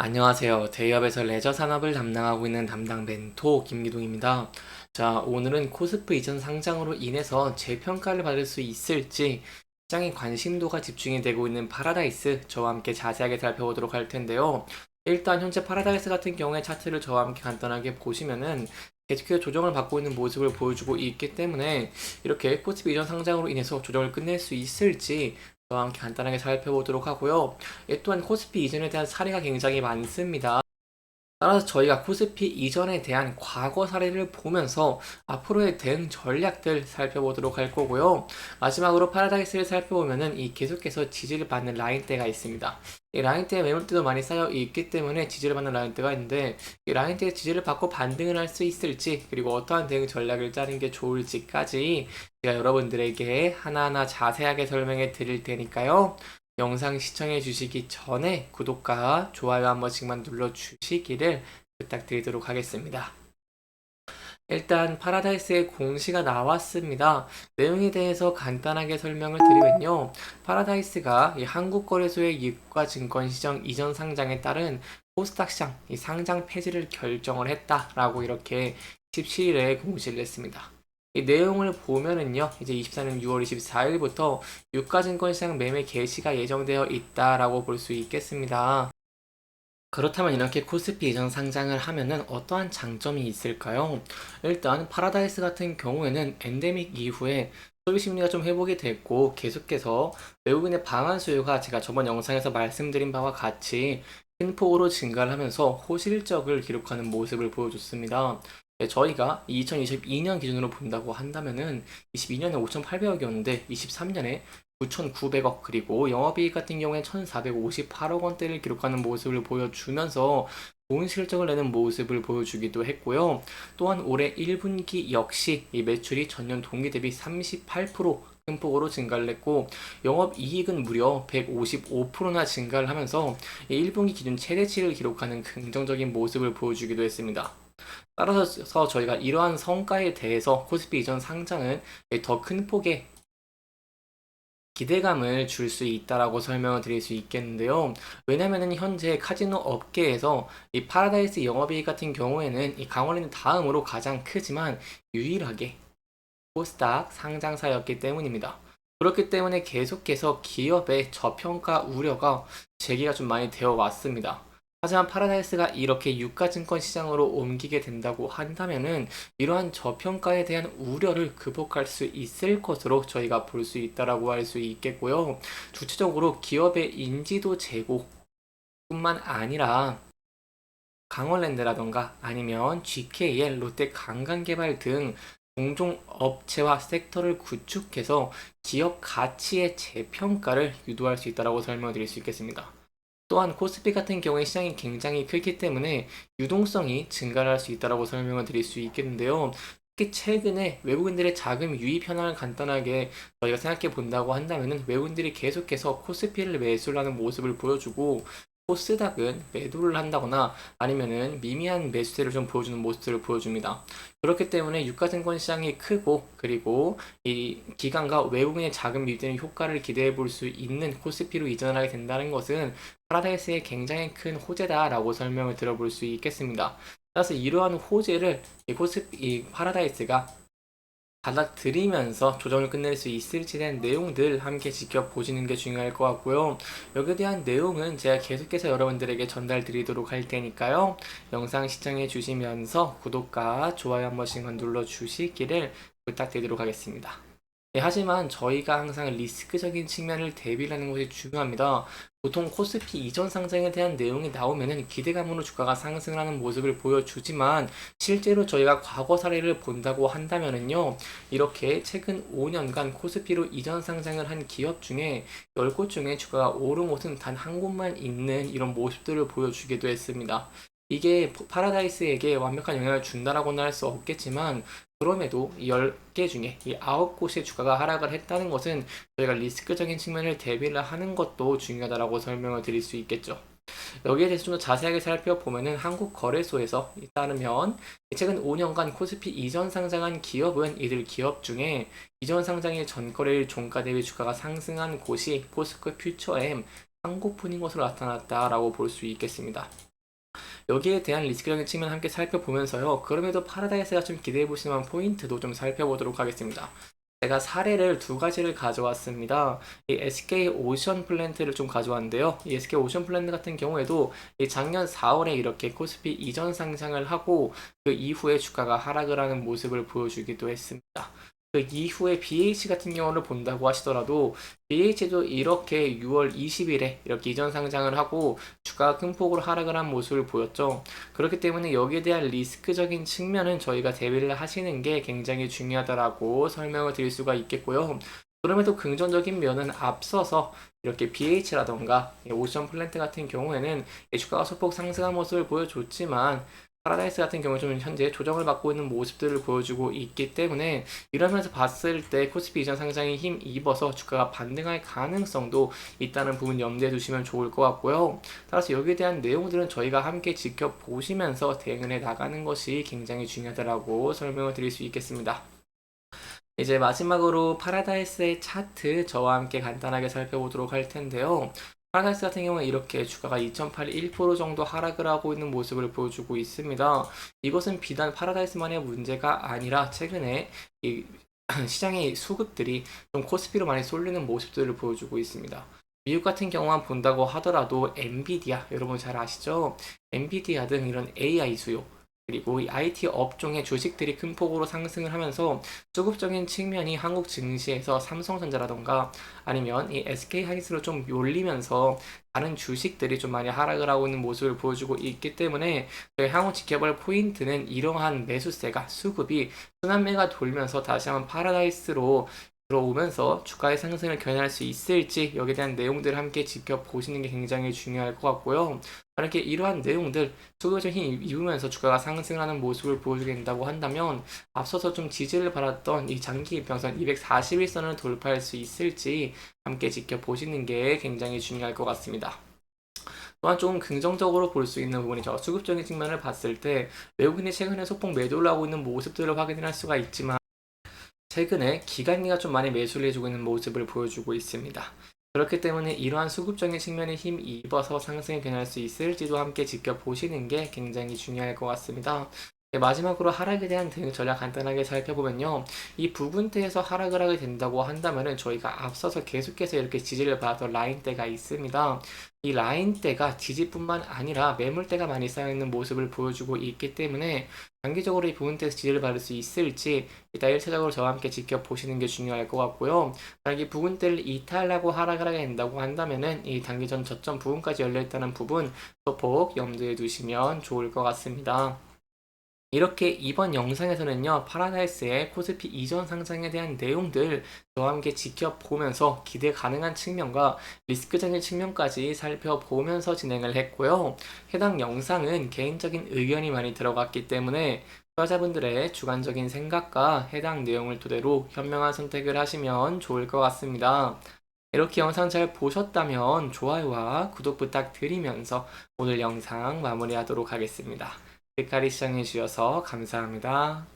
안녕하세요. 대기업에서 레저 산업을 담당하고 있는 담당 멘토 김기동입니다. 자, 오늘은 코스프 이전 상장으로 인해서 재평가를 받을 수 있을지 시장의 관심도가 집중이 되고 있는 파라다이스 저와 함께 자세하게 살펴보도록 할 텐데요. 일단 현재 파라다이스 같은 경우에 차트를 저와 함께 간단하게 보시면은 계속해서 조정을 받고 있는 모습을 보여주고 있기 때문에 이렇게 코스피 이전 상장으로 인해서 조정을 끝낼 수 있을지 저와 함께 간단하게 살펴보도록 하고요. 또한 코스피 이전에 대한 사례가 굉장히 많습니다. 따라서 저희가 코스피 이전에 대한 과거 사례를 보면서 앞으로의 대응 전략들 살펴보도록 할 거고요. 마지막으로 파라다이스를 살펴보면은 이 계속해서 지지를 받는 라인대가 있습니다. 이 라인대에 매물대도 많이 쌓여 있기 때문에 지지를 받는 라인대가 있는데 이 라인대에 지지를 받고 반등을 할 수 있을지 그리고 어떠한 대응 전략을 짜는 게 좋을지까지 제가 여러분들에게 하나하나 자세하게 설명해 드릴 테니까요. 영상 시청해 주시기 전에 구독과 좋아요 한 번씩만 눌러 주시기를 부탁드리도록 하겠습니다. 일단 파라다이스의 공시가 나왔습니다. 내용에 대해서 간단하게 설명을 드리면요. 파라다이스가 이 한국거래소의 유가증권시장 이전 상장에 따른 코스닥 시장 이 상장 폐지를 결정을 했다라고 이렇게 17일에 공시를 했습니다. 이 내용을 보면은요, 이제 24년 6월 24일부터 유가증권시장 매매 개시가 예정되어 있다라고 볼 수 있겠습니다. 그렇다면 이렇게 코스피 이전 상장을 하면은 어떠한 장점이 있을까요? 일단 파라다이스 같은 경우에는 엔데믹 이후에 소비 심리가 좀 회복이 됐고 계속해서 외국인의 방한 수요가 제가 저번 영상에서 말씀드린 바와 같이 큰 폭으로 증가를 하면서 호실적을 기록하는 모습을 보여줬습니다. 저희가 2022년 기준으로 본다고 한다면은 22년에 5,800억이었는데 23년에 9,900억 그리고 영업이익 같은 경우에 1,458억 원대를 기록하는 모습을 보여주면서 좋은 실적을 내는 모습을 보여주기도 했고요. 또한 올해 1분기 역시 이 매출이 전년 동기 대비 38%큰 폭으로 증가를 했고 영업이익은 무려 155%나 증가를 하면서 1분기 기준 최대치를 기록하는 긍정적인 모습을 보여주기도 했습니다. 따라서 저희가 이러한 성과에 대해서 코스피 이전 상장은 더 큰 폭의 기대감을 줄 수 있다라고 설명을 드릴 수 있겠는데요. 왜냐면은 현재 카지노 업계에서 이 파라다이스 영업이익 같은 경우에는 이 강원랜드 다음으로 가장 크지만 유일하게 코스닥 상장사였기 때문입니다. 그렇기 때문에 계속해서 기업의 저평가 우려가 제기가 좀 많이 되어 왔습니다. 하지만 파라다이스가 이렇게 유가증권 시장으로 옮기게 된다고 한다면은 이러한 저평가에 대한 우려를 극복할 수 있을 것으로 저희가 볼 수 있다라고 할 수 있겠고요. 주체적으로 기업의 인지도 제고뿐만 아니라 강원랜드라던가 아니면 GKL, 롯데 관광개발 등 공종 업체와 섹터를 구축해서 기업 가치의 재평가를 유도할 수 있다고 설명드릴 수 있겠습니다. 또한 코스피 같은 경우에 시장이 굉장히 크기 때문에 유동성이 증가를 할 수 있다고 설명을 드릴 수 있겠는데요. 특히 최근에 외국인들의 자금 유입 현황을 간단하게 저희가 생각해 본다고 한다면 외국인들이 계속해서 코스피를 매수를 하는 모습을 보여주고 코스닥은 매도를 한다거나 아니면은 미미한 매수세를 좀 보여주는 모습들을 보여줍니다. 그렇기 때문에 유가증권 시장이 크고 그리고 이 기관과 외국인의 자금 유입되는 효과를 기대해 볼 수 있는 코스피로 이전하게 된다는 것은 파라다이스의 굉장히 큰 호재다라고 설명을 들어볼 수 있겠습니다. 따라서 이러한 호재를 이 파라다이스가 받아들이면서 조정을 끝낼 수 있을지 대한 내용들 함께 지켜보시는 게 중요할 것 같고요. 여기에 대한 내용은 제가 계속해서 여러분들에게 전달 드리도록 할 테니까요. 영상 시청해 주시면서 구독과 좋아요 한 번씩만 눌러 주시기를 부탁드리도록 하겠습니다. 네, 하지만 저희가 항상 리스크적인 측면을 대비를 하는 것이 중요합니다. 보통 코스피 이전 상장에 대한 내용이 나오면은 기대감으로 주가가 상승하는 모습을 보여주지만 실제로 저희가 과거 사례를 본다고 한다면은요, 이렇게 최근 5년간 코스피로 이전 상장을 한 기업 중에 10곳 중에 주가가 오른 곳은 단 한 곳만 있는 이런 모습들을 보여주기도 했습니다. 이게 파라다이스에게 완벽한 영향을 준다라고는 할 수 없겠지만 그럼에도 10개 중에 이 9곳의 주가가 하락을 했다는 것은 저희가 리스크적인 측면을 대비를 하는 것도 중요하다고 설명을 드릴 수 있겠죠. 여기에 대해서 좀 더 자세하게 살펴보면은 한국거래소에서 따르면 최근 5년간 코스피 이전 상장한 기업은 이들 기업 중에 이전 상장일 전거래일 종가 대비 주가가 상승한 곳이 포스코 퓨처엠 한국뿐인 것으로 나타났다라고 볼 수 있겠습니다. 여기에 대한 리스크적인 측면 함께 살펴보면서요. 그럼에도 파라다이스가 좀 기대해 보실 만한 포인트도 좀 살펴보도록 하겠습니다. 제가 사례를 두 가지를 가져왔습니다. 이 SK 오션 플랜트를 좀 가져왔는데요. 이 SK 오션 플랜트 같은 경우에도 이 작년 4월에 이렇게 코스피 이전 상장을 하고 그 이후에 주가가 하락을 하는 모습을 보여주기도 했습니다. 그 이후에 BH 같은 경우를 본다고 하시더라도 BH도 이렇게 6월 20일에 이렇게 이전 상장을 하고 주가가 큰 폭으로 하락을 한 모습을 보였죠. 그렇기 때문에 여기에 대한 리스크적인 측면은 저희가 대비를 하시는 게 굉장히 중요하다라고 설명을 드릴 수가 있겠고요. 그럼에도 긍정적인 면은 앞서서 이렇게 BH라던가 오션 플랜트 같은 경우에는 주가가 소폭 상승한 모습을 보여줬지만 파라다이스 같은 경우 좀 현재 조정을 받고 있는 모습들을 보여주고 있기 때문에 이러면서 봤을 때 코스피 이전 상장에 힘 입어서 주가가 반등할 가능성도 있다는 부분 염두에 두시면 좋을 것 같고요. 따라서 여기에 대한 내용들은 저희가 함께 지켜보시면서 대응을 해 나가는 것이 굉장히 중요하다고 설명을 드릴 수 있겠습니다. 이제 마지막으로 파라다이스의 차트 저와 함께 간단하게 살펴보도록 할 텐데요. 파라다이스 같은 경우는 이렇게 주가가 2.8, 1% 정도 하락을 하고 있는 모습을 보여주고 있습니다. 이것은 비단 파라다이스만의 문제가 아니라 최근에 이 시장의 수급들이 좀 코스피로 많이 쏠리는 모습들을 보여주고 있습니다. 미국 같은 경우만 본다고 하더라도 엔비디아, 여러분 잘 아시죠? 엔비디아 등 이런 AI 수요, 그리고 이 IT 업종의 주식들이 큰 폭으로 상승을 하면서 수급적인 측면이 한국 증시에서 삼성전자라던가 아니면 이 SK하이닉스로 좀 몰리면서 다른 주식들이 좀 많이 하락을 하고 있는 모습을 보여주고 있기 때문에 저희 향후 지켜볼 포인트는 이러한 매수세가 수급이 순환매가 돌면서 다시 한번 파라다이스로 들어오면서 주가의 상승을 견인할 수 있을지 여기에 대한 내용들을 함께 지켜보시는 게 굉장히 중요할 것 같고요. 만약에 이러한 내용들 수급적인 힘 입으면서 주가가 상승하는 모습을 보여주게 된다고 한다면 앞서서 좀 지지를 받았던 이 장기 이평선 241선을 돌파할 수 있을지 함께 지켜보시는 게 굉장히 중요할 것 같습니다. 또한 조금 긍정적으로 볼 수 있는 부분이죠. 수급적인 측면을 봤을 때 외국인이 최근에 소폭 매도를 하고 있는 모습들을 확인할 수가 있지만 최근에 기관기가 좀 많이 매수를 해주고 있는 모습을 보여주고 있습니다. 그렇기 때문에 이러한 수급적인 측면에 힘 입어서 상승이 변할 수 있을지도 함께 지켜보시는 게 굉장히 중요할 것 같습니다. 네, 마지막으로 하락에 대한 대응 전략 간단하게 살펴보면요. 이 부분대에서 하락을 하게 된다고 한다면은 저희가 앞서서 계속해서 이렇게 지지를 받았던 라인대가 있습니다. 이 라인대가 지지뿐만 아니라 매물대가 많이 쌓여있는 모습을 보여주고 있기 때문에 장기적으로 이 부분대에서 지지를 받을 수 있을지 일단 1차적으로 저와 함께 지켜보시는 게 중요할 것 같고요. 만약 이 부분대를 이탈하고 하락을 하게 된다고 한다면은 이 단기전 저점 부분까지 열려있다는 부분 소폭 염두에 두시면 좋을 것 같습니다. 이렇게 이번 영상에서는요, 파라다이스의 코스피 이전 상장에 대한 내용들 저와 함께 지켜보면서 기대 가능한 측면과 리스크적인 측면까지 살펴보면서 진행을 했고요. 해당 영상은 개인적인 의견이 많이 들어갔기 때문에 투자자분들의 주관적인 생각과 해당 내용을 토대로 현명한 선택을 하시면 좋을 것 같습니다. 이렇게 영상 잘 보셨다면 좋아요와 구독 부탁드리면서 오늘 영상 마무리하도록 하겠습니다. 끝까지 시청해 주셔서 감사합니다.